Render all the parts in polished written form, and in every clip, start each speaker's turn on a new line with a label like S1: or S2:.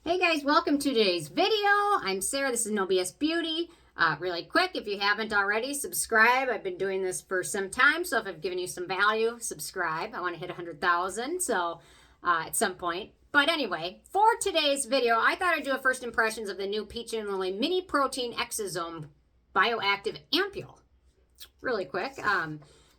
S1: Hey guys, welcome to today's video. I'm Sarah, this is No BS Beauty. Really quick, if you haven't already, subscribe. I've been doing this for some time, so if I've given you some value, subscribe. I want to hit 100,000, so at some point. But anyway, for today's video, I thought I'd do a first impressions of the new Peach and Lily MiniProtein Exosome Bioactive Ampoule. Really quick.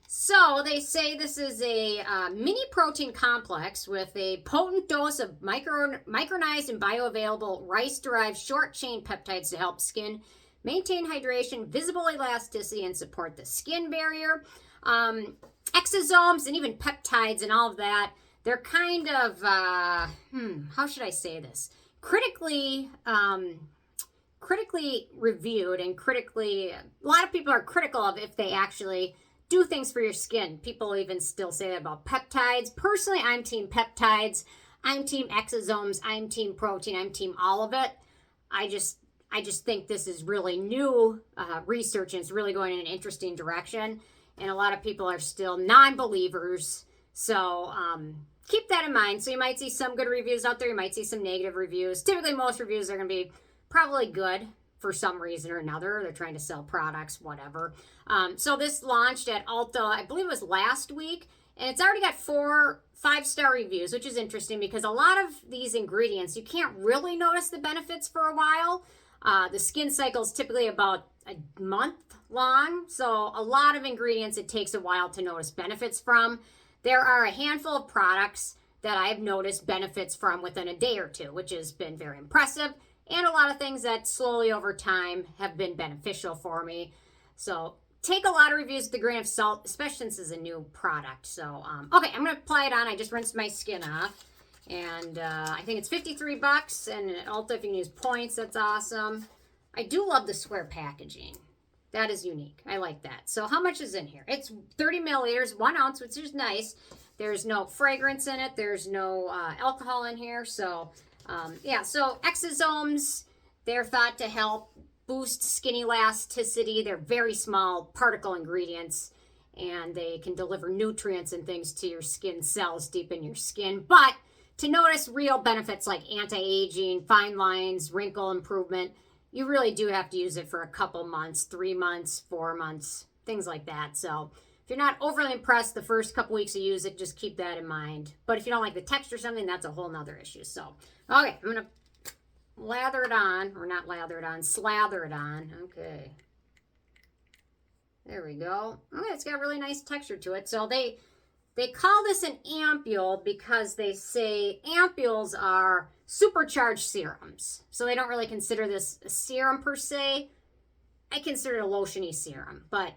S1: So they say this is a mini protein complex with a potent dose of micronized and bioavailable rice-derived short-chain peptides to help skin maintain hydration, visible elasticity, and support the skin barrier. Exosomes and even peptides and all of that, they're kind of, how should I say this? Critically reviewed and a lot of people are critical of if they actually do things for your skin. People even still say that about peptides. Personally, I'm team peptides. I'm team exosomes. I'm team protein. I'm team all of it. I just think this is really new research, and it's really going in an interesting direction. And a lot of people are still non-believers. So keep that in mind. So you might see some good reviews out there. You might see some negative reviews. Typically, most reviews are going to be probably good for some reason or another. They're trying to sell products, whatever. So this launched at Ulta, I believe it was last week, and it's already got 4 5-star reviews, which is interesting because a lot of these ingredients, you can't really notice the benefits for a while. The skin cycle is typically about a month long, so a lot of ingredients it takes a while to notice benefits from. There are a handful of products that I've noticed benefits from within a day or two, which has been very impressive. And a lot of things that slowly over time have been beneficial for me. So take a lot of reviews with a grain of salt, especially since this is a new product. So, okay, I'm going to apply it on. I just rinsed my skin off. And I think it's 53 bucks. And at Ulta, if you can use points, that's awesome. I do love the square packaging. That is unique. I like that. So how much is in here? It's 30 milliliters, 1 ounce, which is nice. There's no fragrance in it. There's no alcohol in here. So yeah, so exosomes, they're thought to help boost skin elasticity. They're very small particle ingredients, and they can deliver nutrients and things to your skin cells deep in your skin. But to notice real benefits like anti-aging, fine lines, wrinkle improvement, you really do have to use it for a couple months, 3 months, 4 months, things like that. So if you're not overly impressed the first couple weeks you use it, just keep that in mind. But if you don't like the texture or something, that's a whole nother issue. So, okay, I'm going to lather it on, or not lather it on, slather it on. Okay. There we go. Okay, it's got really nice texture to it. So they call this an ampule because they say ampules are supercharged serums. So they don't really consider this a serum per se. I consider it a lotiony serum, but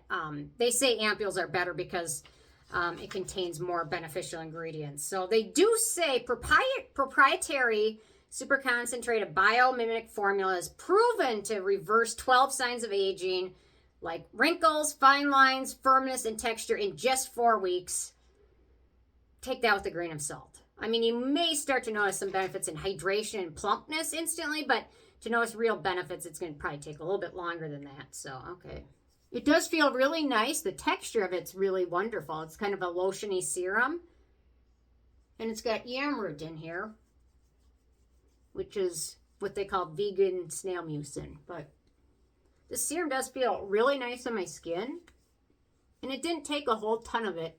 S1: they say ampules are better because it contains more beneficial ingredients. So they do say proprietary super concentrated biomimic formula is proven to reverse 12 signs of aging, like wrinkles, fine lines, firmness, and texture in just 4 weeks. Take that with a grain of salt. I mean, you may start to notice some benefits in hydration and plumpness instantly, but to notice real benefits, it's going to probably take a little bit longer than that. So, okay. It does feel really nice. The texture of it's really wonderful. It's kind of a lotiony serum. And it's got yam root in here, which is what they call vegan snail mucin. But the serum does feel really nice on my skin. And it didn't take a whole ton of it.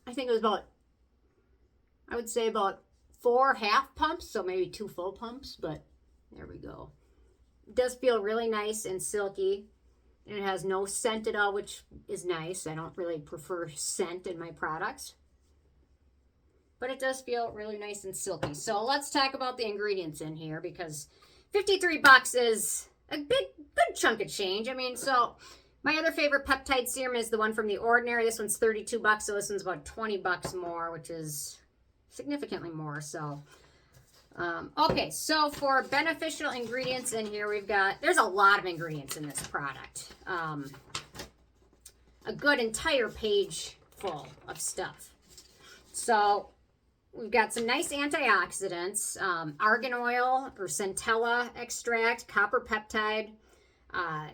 S1: I think it was about, I would say about 4 half pumps, so maybe 2 full pumps, but there we go. It does feel really nice and silky. And it has no scent at all, which is nice. I don't really prefer scent in my products. But it does feel really nice and silky. So let's talk about the ingredients in here, because 53 bucks is a good chunk of change. I mean, so my other favorite peptide serum is the one from The Ordinary. This one's 32 bucks, so this one's about 20 bucks more, which is significantly more. So okay, so for beneficial ingredients in here, there's a lot of ingredients in this product. A good entire page full of stuff. So we've got some nice antioxidants, argan oil or centella extract, copper peptide,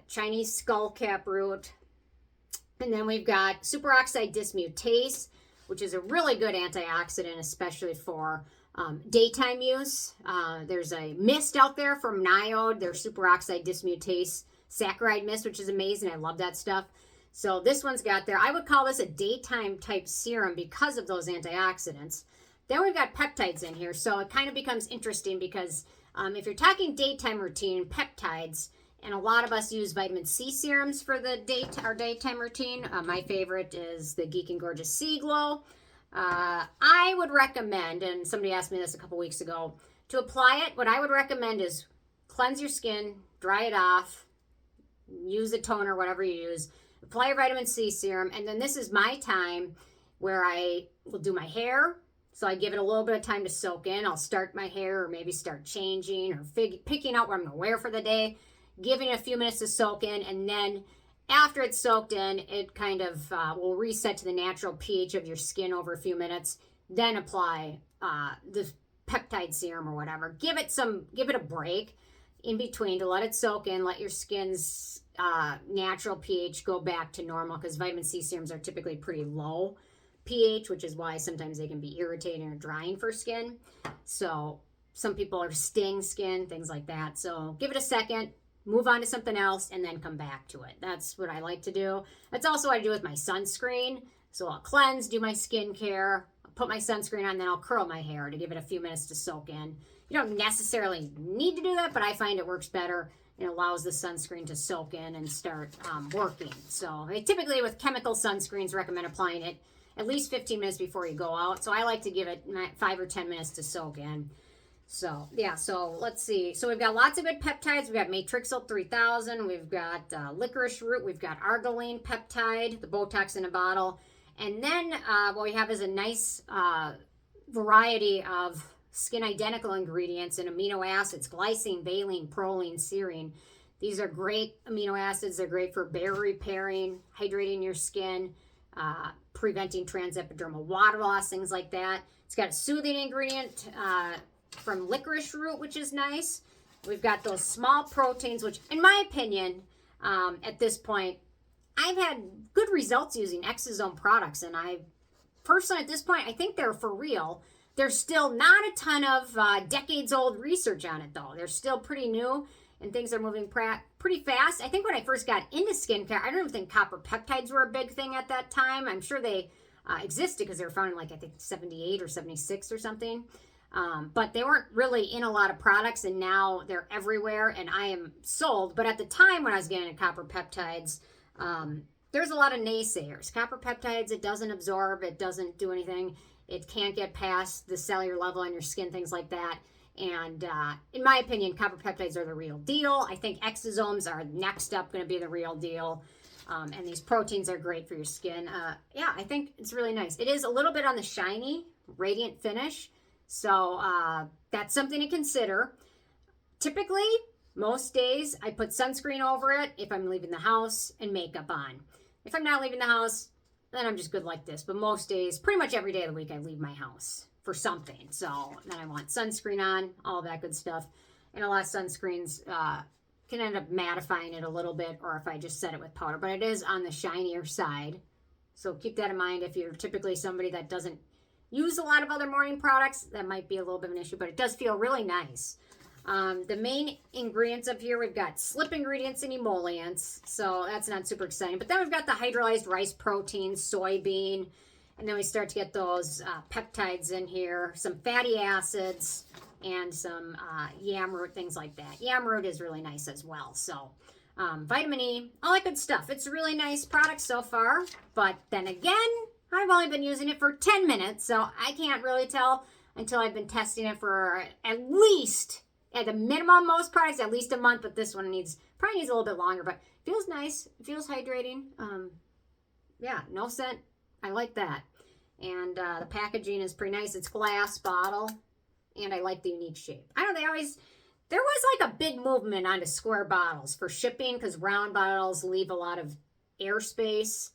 S1: Chinese skullcap root, and then we've got superoxide dismutase, which is a really good antioxidant, especially for Daytime use, there's a mist out there from Niode. There's superoxide dismutase saccharide mist, which is amazing. I love that stuff. So this one's got there. I would call this a daytime type serum because of those antioxidants. Then we've got peptides in here. So it kind of becomes interesting because if you're talking daytime routine, peptides, and a lot of us use vitamin C serums for the our daytime routine. My favorite is the Geek and Gorgeous Sea Glow. I would recommend, and somebody asked me this a couple weeks ago, to apply it. What I would recommend is cleanse your skin, dry it off, use a toner, whatever you use, apply your vitamin C serum, and then this is my time where I will do my hair. So I give it a little bit of time to soak in. I'll start my hair or maybe start changing or picking out what I'm going to wear for the day, giving it a few minutes to soak in, and then after it's soaked in, it kind of will reset to the natural pH of your skin over a few minutes. Then apply the peptide serum or whatever. Give it a break in between to let it soak in, let your skin's natural pH go back to normal, because vitamin C serums are typically pretty low pH, which is why sometimes they can be irritating or drying for skin. So some people are sting skin, things like that. So give it a second. Move on to something else, and then come back to it. That's what I like to do. That's also what I do with my sunscreen. So I'll cleanse, do my skincare, I'll put my sunscreen on, then I'll curl my hair to give it a few minutes to soak in. You don't necessarily need to do that, but I find it works better. It allows the sunscreen to soak in and start working. So I typically, with chemical sunscreens, recommend applying it at least 15 minutes before you go out. So I like to give it 5 or 10 minutes to soak in. So, yeah, so let's see. So we've got lots of good peptides. We've got Matrixyl 3000. We've got licorice root. We've got arginine peptide, the Botox in a bottle. And then what we have is a nice variety of skin identical ingredients and amino acids: glycine, valine, proline, serine. These are great amino acids. They're great for barrier repairing, hydrating your skin, preventing transepidermal water loss, things like that. It's got a soothing ingredient from licorice root, which is nice. We've got those small proteins, which in my opinion, at this point, I've had good results using Exosome products, and I personally, at this point, I think they're for real. There's still not a ton of decades old research on it, though. They're still pretty new, and things are moving pretty fast. I think when I first got into skincare, I don't even think copper peptides were a big thing at that time. I'm sure they existed because they were found in, like, I think 78 or 76 or something. But they weren't really in a lot of products, and now they're everywhere, and I am sold. But at the time when I was getting into copper peptides, there's a lot of naysayers. Copper peptides, it doesn't absorb, it doesn't do anything, it can't get past the cellular level on your skin, things like that. And in my opinion, copper peptides are the real deal. I think exosomes are next up going to be the real deal. And these proteins are great for your skin. Yeah, I think it's really nice. It is a little bit on the shiny, radiant finish. So that's something to consider. Typically, most days, I put sunscreen over it if I'm leaving the house, and makeup on. If I'm not leaving the house, then I'm just good like this. But most days, pretty much every day of the week, I leave my house for something. So then I want sunscreen on, all that good stuff. And a lot of sunscreens can end up mattifying it a little bit, or if I just set it with powder. But it is on the shinier side. So keep that in mind. If you're typically somebody that doesn't use a lot of other morning products, that might be a little bit of an issue, but it does feel really nice. The main ingredients up here, we've got slip ingredients and emollients, so that's not super exciting. But then we've got the hydrolyzed rice protein, soybean, and then we start to get those peptides in here, some fatty acids, and some yam root, things like that. Yam root is really nice as well. So vitamin E, all that good stuff. It's a really nice product so far, but then again, I've only been using it for 10 minutes, so I can't really tell until I've been testing it for at least, at the minimum, most products, at least a month, but this one probably needs a little bit longer, but it feels nice. It feels hydrating. Yeah, no scent. I like that. And the packaging is pretty nice. It's glass bottle, and I like the unique shape. I don't know, there was like a big movement onto square bottles for shipping, because round bottles leave a lot of airspace,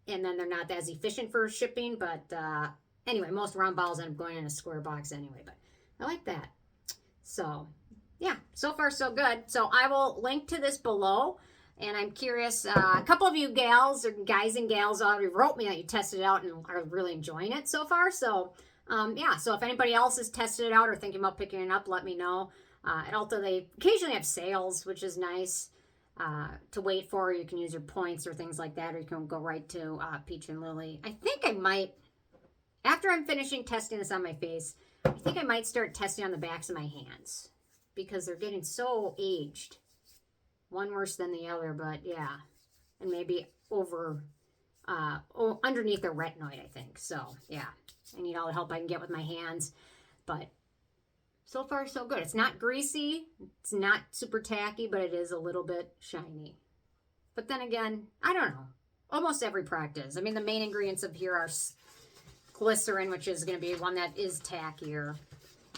S1: and then they're not as efficient for shipping. But anyway, most round bottles end up going in a square box anyway, but I like that. So yeah, so far so good. So I will link to this below, and I'm curious, a couple of you gals or guys and gals already wrote me that you tested it out and are really enjoying it so far. So Yeah, so if anybody else has tested it out or thinking about picking it up, let me know. At Ulta, they occasionally have sales, which is nice to wait for. You can use your points or things like that, or you can go right to Peach and Lily. I think I might, after I'm finishing testing this on my face, I think I might start testing on the backs of my hands because they're getting so aged. One worse than the other, but yeah. And maybe over, underneath the retinoid, I think. So, yeah. I need all the help I can get with my hands. But so far, so good. It's not greasy. It's not super tacky, but it is a little bit shiny. But then again, I don't know. Almost every product is. I mean, the main ingredients of here are glycerin, which is going to be one that is tackier.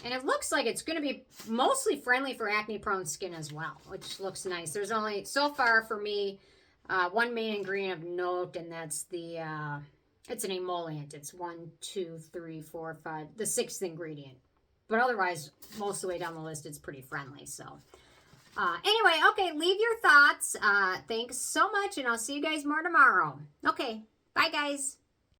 S1: And it looks like it's going to be mostly friendly for acne-prone skin as well, which looks nice. There's only, so far for me, one main ingredient of note, and that's the, it's an emollient. It's 1, 2, 3, 4, 5, the 6th ingredient. But otherwise, most of the way down the list, it's pretty friendly. So, anyway, okay, leave your thoughts. Thanks so much, and I'll see you guys more tomorrow. Okay, bye, guys.